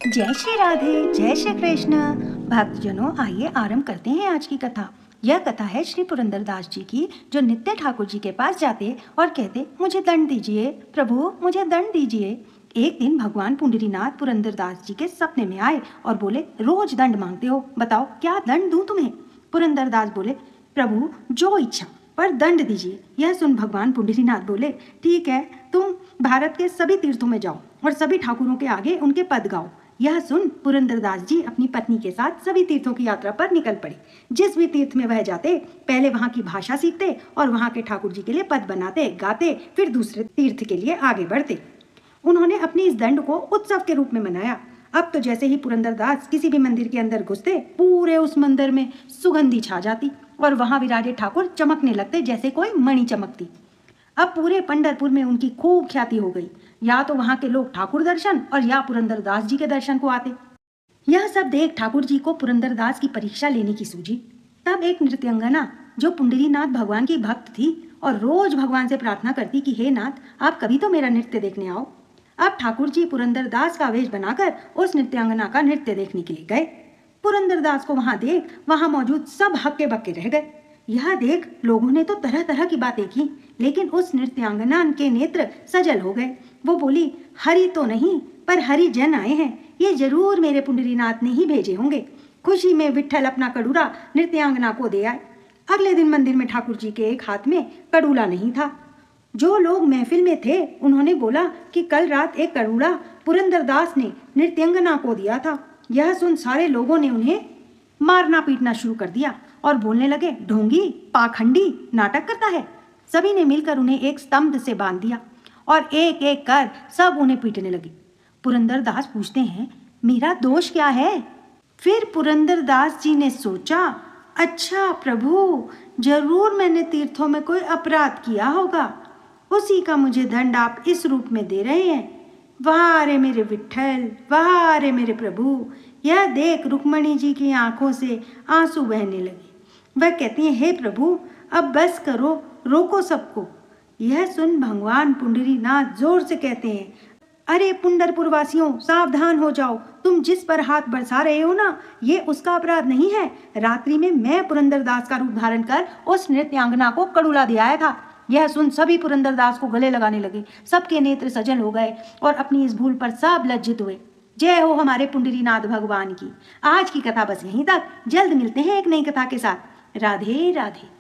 जय श्री राधे, जय श्री कृष्ण। भक्तजनों, आइए आरंभ करते हैं आज की कथा। यह कथा है श्री पुरंदरदास जी की, जो नित्य ठाकुर जी के पास जाते और कहते, मुझे दंड दीजिए प्रभु, मुझे दंड दीजिए। एक दिन भगवान पुंडरीनाथ पुरंदरदास जी के सपने में आए और बोले, रोज दंड मांगते हो, बताओ क्या दंड दूं तुम्हें। पुरंदरदास बोले, प्रभु जो इच्छा, पर दंड दीजिए। यह सुन भगवान पुंडरीनाथ बोले, ठीक है, तुम भारत के सभी तीर्थों में जाओ और सभी ठाकुरों के आगे उनके पद गाओ। यह सुन पुरंदरदास जी अपनी पत्नी के साथ सभी तीर्थों की यात्रा पर निकल पड़े। जिस भी तीर्थ में वह जाते, पहले वहां की भाषा सीखते और वहां के ठाकुर जी के लिए पद बनाते, गाते, फिर दूसरे तीर्थ के लिए आगे बढ़ते। उन्होंने अपनी इस दंड को उत्सव के रूप में मनाया। अब तो जैसे ही पुरंदरदास किसी भी मंदिर के अंदर घुसते, पूरे उस मंदिर में सुगंधी छा जाती और वहां विराजे ठाकुर चमकने लगते जैसे कोई मणि चमकती। अब पूरे पंढरपुर में उनकी खूब ख्याति हो गई। या तो वहां के लोग ठाकुर दर्शन और या पुरंदरदास जी के दर्शन को आते। यह सब देख ठाकुर जी को पुरंदरदास की परीक्षा लेने की सूझी। तब एक नृत्यांगना, जो पुंडरीनाथ भगवान की भक्त थी और रोज भगवान से प्रार्थना करती कि हे नाथ, आप कभी तो मेरा नृत्य देखने आओ। अब ठाकुर जी पुरंदरदास का वेश बनाकर उस नृत्यांगना का नृत्य देखने के लिए गए। पुरंदरदास को वहां देख वहां मौजूद सब हक्के बक्के रह गए। यह देख लोगों ने तो तरह तरह की बातें की, लेकिन उस नृत्यांगना के नेत्र सजल हो गए। वो बोली, हरि तो नहीं पर हरि जन आए हैं, ये जरूर मेरे पुंडरीनाथ ने ही भेजे होंगे। खुशी में विट्ठल अपना कड़ूरा नृत्यांगना को दे आए। अगले दिन मंदिर में ठाकुर जी के एक हाथ में कड़ूला नहीं था। जो लोग महफिल में थे उन्होंने बोला कि कल रात एक कड़ूला पुरंदरदास ने नृत्यांगना को दिया था। यह सुन सारे लोगों ने उन्हें मारना पीटना शुरू कर दिया और बोलने लगे, ढोंगी, पाखंडी, नाटक करता है। सभी ने मिलकर उन्हें एक स्तंभ से बांध दिया और एक एक कर सब उन्हें पीटने लगे। पुरंदरदास पूछते हैं, मेरा दोष क्या है? फिर पुरंदरदास जी ने सोचा, अच्छा प्रभु, जरूर मैंने तीर्थों में कोई अपराध किया होगा, उसी का मुझे दंड आप इस रूप में दे रहे हैं। वाह रे मेरे विट्ठल, वाह रे मेरे प्रभु। यह देख रुक्मणी जी की आंखों से आंसू बहने लगे। वह कहती हैं, हे प्रभु, अब बस करो, रोको सबको। यह सुन भगवान पुंडरीनाथ जोर से कहते हैं, अरे पुंडरपुर वासियों, सावधान हो जाओ। तुम जिस पर हाथ बरसा रहे हो ना, ये उसका अपराध नहीं है। रात्रि में मैं पुरंदरदास का रूप धारण कर उस नृत्यांगना को कड़ूला दे आया था। यह सुन सभी पुरंदरदास को गले लगाने लगे। सबके नेत्र सजल हो गए और अपनी इस भूल पर सब लज्जित हुए। जय हो हमारे पुंडरीनाथ भगवान की। आज की कथा बस यहीं तक। जल्द मिलते हैं एक नई कथा के साथ। राधे राधे।